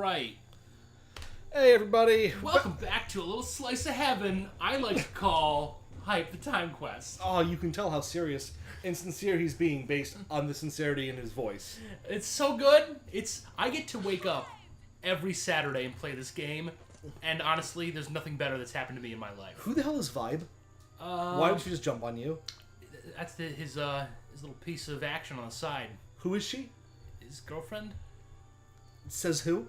right. Hey, everybody. Welcome back to a little slice of heaven I like to call Hype the Time Quest. Oh, you can tell how serious and sincere he's being based on the sincerity in his voice. It's so good. I get to wake up every Saturday and play this game, and honestly, there's nothing better that's happened to me in my life. Who the hell is Vibe? Why did she just jump on you? That's his little piece of action on the side. Who is she? His girlfriend? Says who?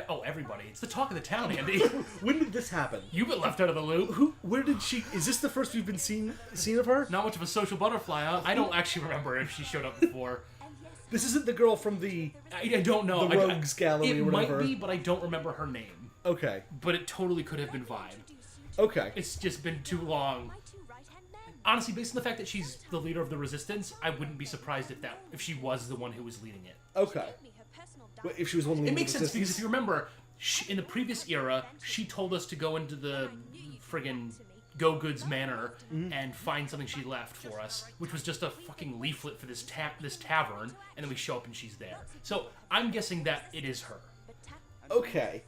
Oh, everybody. It's the talk of the town, Andy. When did this happen? You've been left out of the loop. Where did she... Is this the first we've been seen of her? Not much of a social butterfly, huh? I don't actually remember if she showed up before. This isn't the girl from the... I don't know. The Rogues Gallery or whatever. It might be, but I don't remember her name. Okay. But it totally could have been Vibe. Okay. It's just been too long. Honestly, based on the fact that she's the leader of the Resistance, I wouldn't be surprised if she was the one who was leading it. Okay. Well, if she was one leading it makes the sense because Resistance... if you remember, in the previous era, she told us to go into the friggin' Go Goods Manor and find something she left for us, which was just a fucking leaflet for this tavern, and then we show up and she's there. So I'm guessing that it is her. Okay.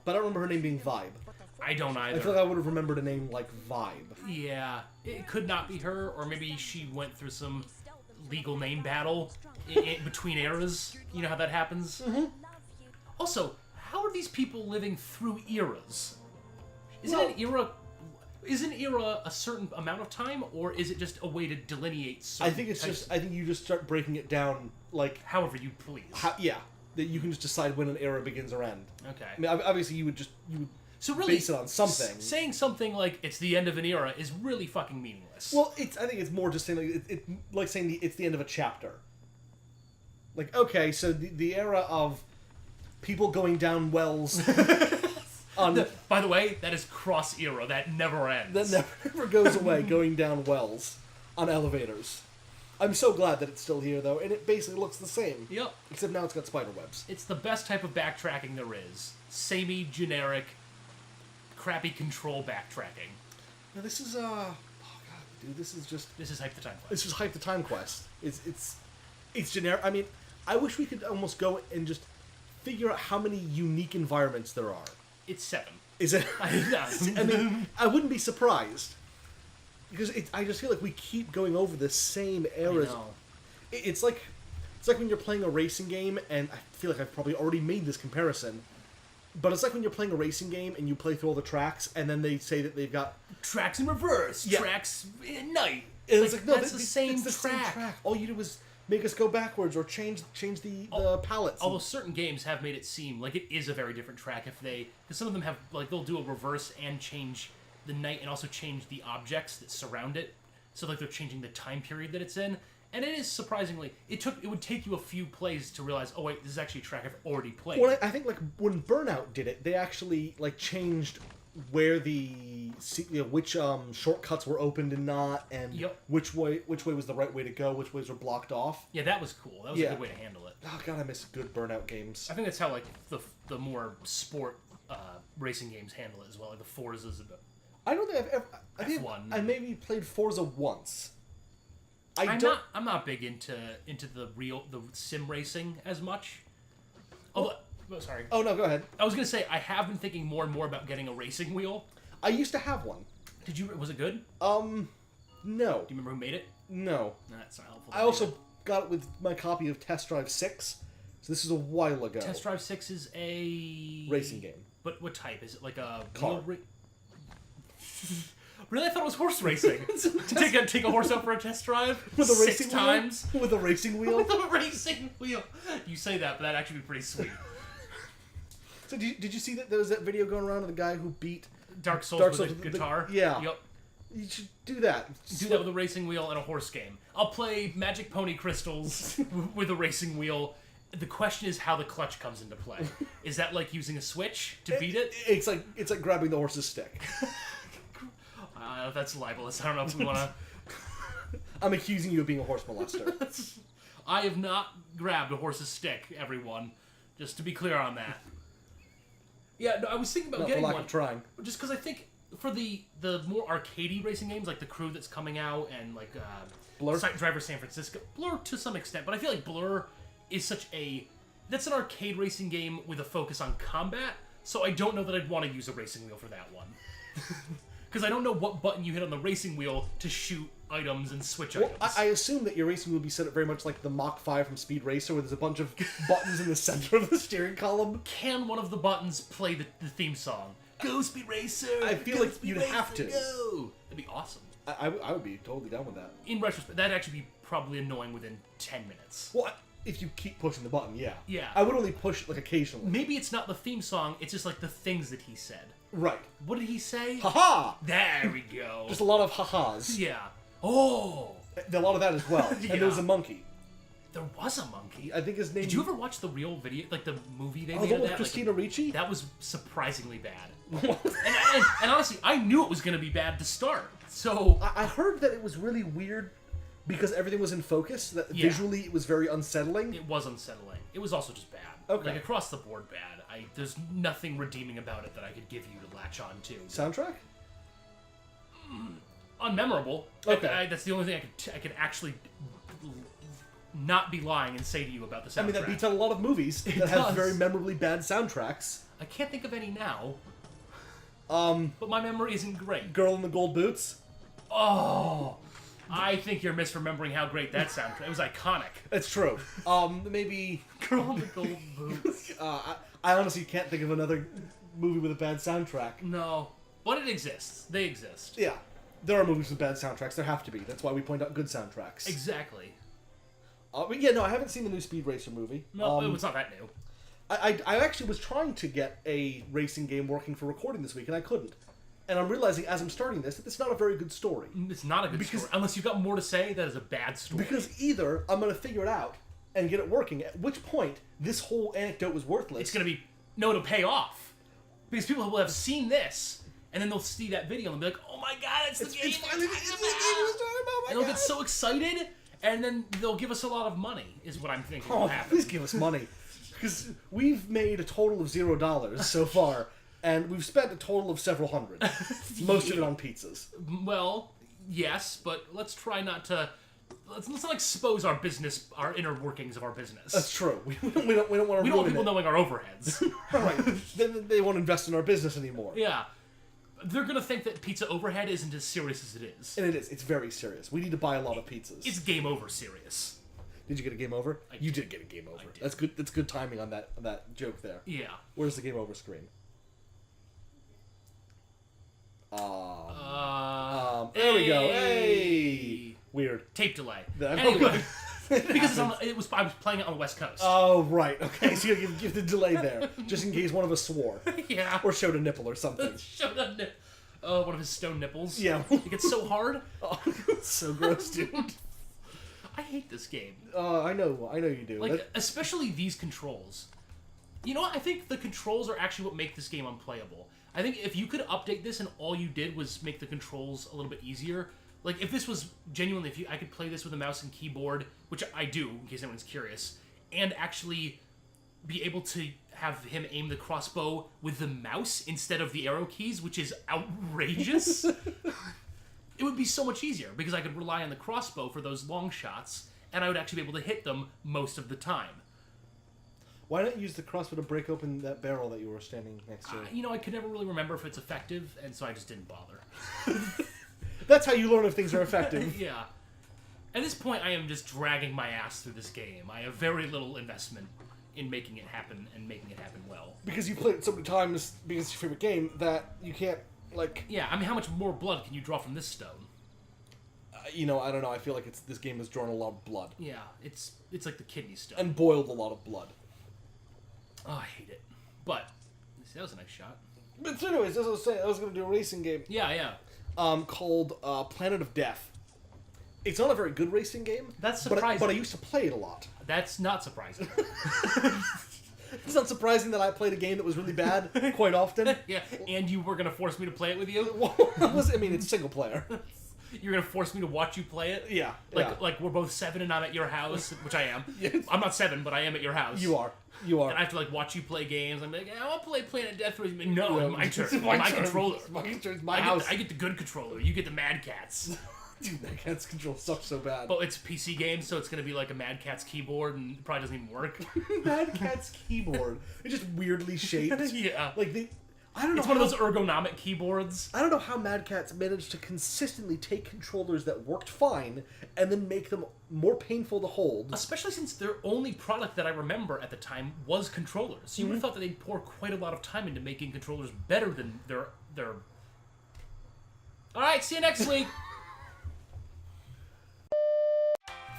But I don't remember her name being Vibe. I don't either. I feel like I would have remembered a name like Vibe. Yeah, it could not be her, or maybe she went through some legal name battle between eras. You know how that happens? Mm-hmm. Also, how are these people living through eras? Is an era a certain amount of time, or is it just a way to delineate certain I think you just start breaking it down, like... However you please. Yeah. That you can just decide when an era begins or end. Okay. I mean, obviously you would so really, base it on something. Saying something like it's the end of an era is really fucking meaningless. Well, I think it's more just saying like saying it's the end of a chapter. Like, okay, so the era of people going down wells. By the way, that is cross era. That never ends. That never goes away. Going down wells on elevators. I'm so glad that it's still here, though, and it basically looks the same. Yep. Except now it's got spider webs. It's the best type of backtracking there is. Samey, generic, crappy control backtracking. Now this is oh god, dude, this is Hype the Time Quest. This is Hype the Time Quest. It's generic. I mean, I wish we could almost go and just figure out how many unique environments there are. It's 7. Is it? I mean, I wouldn't be surprised. Because I just feel like we keep going over the same eras. I know. It's like when you're playing a racing game, and I feel like I've probably already made this comparison, but it's like when you're playing a racing game and you play through all the tracks, and then they say that they've got... Tracks in reverse, tracks at night. And it's like, no, that's the same track. All you do is make us go backwards or change the palettes. Although certain games have made it seem like it is a very different track because some of them have, like, they'll do a reverse and change the night and also change the objects that surround it. So, like, they're changing the time period that it's in. And it is surprisingly, it would take you a few plays to realize, oh wait, this is actually a track I've already played. Well, I think, like, when Burnout did it, they actually, like, changed where which shortcuts were opened and not, and which way was the right way to go, which ways were blocked off. Yeah, that was cool. That was a good way to handle it. Oh god, I miss good Burnout games. I think that's how, like, the more sport racing games handle it as well, like the Forzas. I don't think I've ever... I think I maybe played Forza once. I'm not big into the sim racing as much. Although, sorry. Oh no, go ahead. I was gonna say I have been thinking more and more about getting a racing wheel. I used to have one. Did you? Was it good? No. Do you remember who made it? No. That's not helpful. I also got it with my copy of Test Drive 6. So this is a while ago. Test Drive 6 is a racing game. But what type? Is it like a car? Really? I thought it was horse racing. take a horse out for a test drive with a racing times wheel? With a racing wheel. With a racing wheel. You say that, but that'd actually be pretty sweet. So did you see that there was that video going around of the guy who beat Dark Souls with a guitar? Yeah. Yep. You should do that. Do that with a racing wheel and a horse game. I'll play Magic Pony Crystals with a racing wheel. The question is how the clutch comes into play. Is that like using a switch to beat it? It's like grabbing the horse's stick. That's libelous. I don't know if we want to... I'm accusing you of being a horse molester. I have not grabbed a horse's stick, everyone. Just to be clear on that. Yeah, no, I was thinking about getting one. Of trying. Just because I think for the more arcadey racing games, like the Crew that's coming out, and like Blur? Driver San Francisco, Blur to some extent, but I feel like Blur is such a That's an arcade racing game with a focus on combat, so I don't know that I'd want to use a racing wheel for that one. Because I don't know what button you hit on the racing wheel to shoot items and switch items. I assume that your racing wheel would be set up very much like the Mach 5 from Speed Racer, where there's a bunch of buttons in the center of the steering column. Can one of the buttons play the theme song? Go Speed Racer! I feel like you'd have to. Go! That'd be awesome. I would be totally down with that. In retrospect, that'd actually be probably annoying within 10 minutes. Well, if you keep pushing the button, yeah. Yeah. I would only push, like, occasionally. Maybe it's not the theme song, it's just, like, the things that he said. Right. What did he say? Ha-ha! There we go. Just a lot of ha-has. Yeah. Oh! A lot of that as well. Yeah. And there was a monkey. There was a monkey. I think his name... Did you ever watch the real video, like the movie they Oh, made the of one with that? Christina Ricci? That was surprisingly bad. and honestly, I knew it was going to be bad to start. So I heard that it was really weird because everything was in focus, that visually it was very unsettling. It was unsettling. It was also just bad. Okay. Like, across the board bad. There's nothing redeeming about it that I could give you to latch on to. Soundtrack? Unmemorable. Okay. That's the only thing I could actually not be lying and say to you about the soundtrack. I mean, that beats out a lot of movies that have very memorably bad soundtracks. I can't think of any now. But my memory isn't great. Girl in the Gold Boots? Oh, I think you're misremembering how great that soundtrack. It was iconic. It's true. Maybe... Girl in the Gold Boots. I honestly can't think of another movie with a bad soundtrack. No, but it exists. They exist. Yeah. There are movies with bad soundtracks. There have to be. That's why we point out good soundtracks. Exactly. But yeah, no, I haven't seen the new Speed Racer movie. No, it's not that new. I actually was trying to get a racing game working for recording this week, and I couldn't. And I'm realizing, as I'm starting this, that it's not a very good story. It's not a good story. Unless you've got more to say, that is a bad story. Because either I'm going to figure it out and get it working, at which point this whole anecdote was worthless. It's going to be, no, to pay off. Because people will have seen this, and then they'll see that video and they'll be like, oh my god, it's the game! It's finally the game I was talking about, and they'll get so excited, and then they'll give us a lot of money, is what I'm thinking will happen. Please give us money. Because we've made a total of $0 so far, and we've spent a total of several hundred. Most of it on pizzas. Well, yes, but let's try not to... Let's not expose our business, our inner workings of our business. That's true. We don't want to. We don't want people knowing our overheads. Right. Then they won't invest in our business anymore. Yeah. They're gonna think that pizza overhead isn't as serious as it is. And it is. It's very serious. We need to buy a lot of pizzas. It's game over serious. Did you get a game over? You did get a game over. That's good. That's good timing on that joke there. Yeah. Where's the game over screen? There we go. Hey. Weird. Tape delay. Anyway. Because I was playing it on the West Coast. Oh, right. Okay, so you give the delay there, just in case one of us swore. Yeah. Or showed a nipple or something. Showed a nipple. One of his stone nipples. Yeah. It gets so hard. Oh, it's so gross, dude. I hate this game. I know you do. Like, especially these controls. You know what? I think the controls are actually what make this game unplayable. I think if you could update this and all you did was make the controls a little bit easier... Like, if this was genuinely, I could play this with a mouse and keyboard, which I do, in case anyone's curious, and actually be able to have him aim the crossbow with the mouse instead of the arrow keys, which is outrageous, it would be so much easier, because I could rely on the crossbow for those long shots, and I would actually be able to hit them most of the time. Why not use the crossbow to break open that barrel that you were standing next to? I could never really remember if it's effective, and so I just didn't bother. That's how you learn if things are effective. Yeah. At this point, I am just dragging my ass through this game. I have very little investment in making it happen and making it happen well. Because you played it so many times because it's your favorite game that you can't, like... Yeah, I mean, how much more blood can you draw from this stone? I don't know. I feel like this game has drawn a lot of blood. Yeah, it's like the kidney stone. And boiled a lot of blood. Oh, I hate it. But, that was a nice shot. But anyways, as I was saying, I was going to do a racing game. Yeah. Called Planet of Death. It's not a very good racing game. That's surprising. But I used to play it a lot. That's not surprising. It's not surprising that I played a game that was really bad quite often. Yeah, and you were going to force me to play it with you? Well, it's single player. You're going to force me to watch you play it? Yeah. Like we're both 7 and I'm at your house, which I am. Yes. I'm not 7, but I am at your house. You are. And I have to watch you play games. I'm like, I want to play Planet Death with you. No, my turn. My controller. My house. I get the good controller. You get the Mad Cats. Dude, Mad Cat's control sucks so bad. But it's a PC game, so it's going to be like a Mad Cat's keyboard, and it probably doesn't even work. Mad Cat's keyboard. It's just weirdly shaped. Yeah. Like, I don't know. It's one of those ergonomic keyboards. I don't know how Mad Cat's managed to consistently take controllers that worked fine and then make them more painful to hold. Especially since their only product that I remember at the time was controllers. So you would have thought that they'd pour quite a lot of time into making controllers better than their... Alright, see you next week!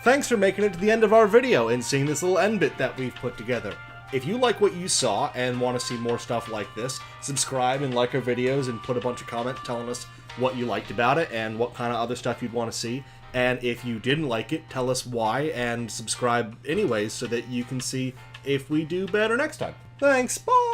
Thanks for making it to the end of our video and seeing this little end bit that we've put together. If you like what you saw and want to see more stuff like this, subscribe and like our videos and put a bunch of comments telling us what you liked about it and what kind of other stuff you'd want to see. And if you didn't like it, tell us why and subscribe anyways so that you can see if we do better next time. Thanks, bye!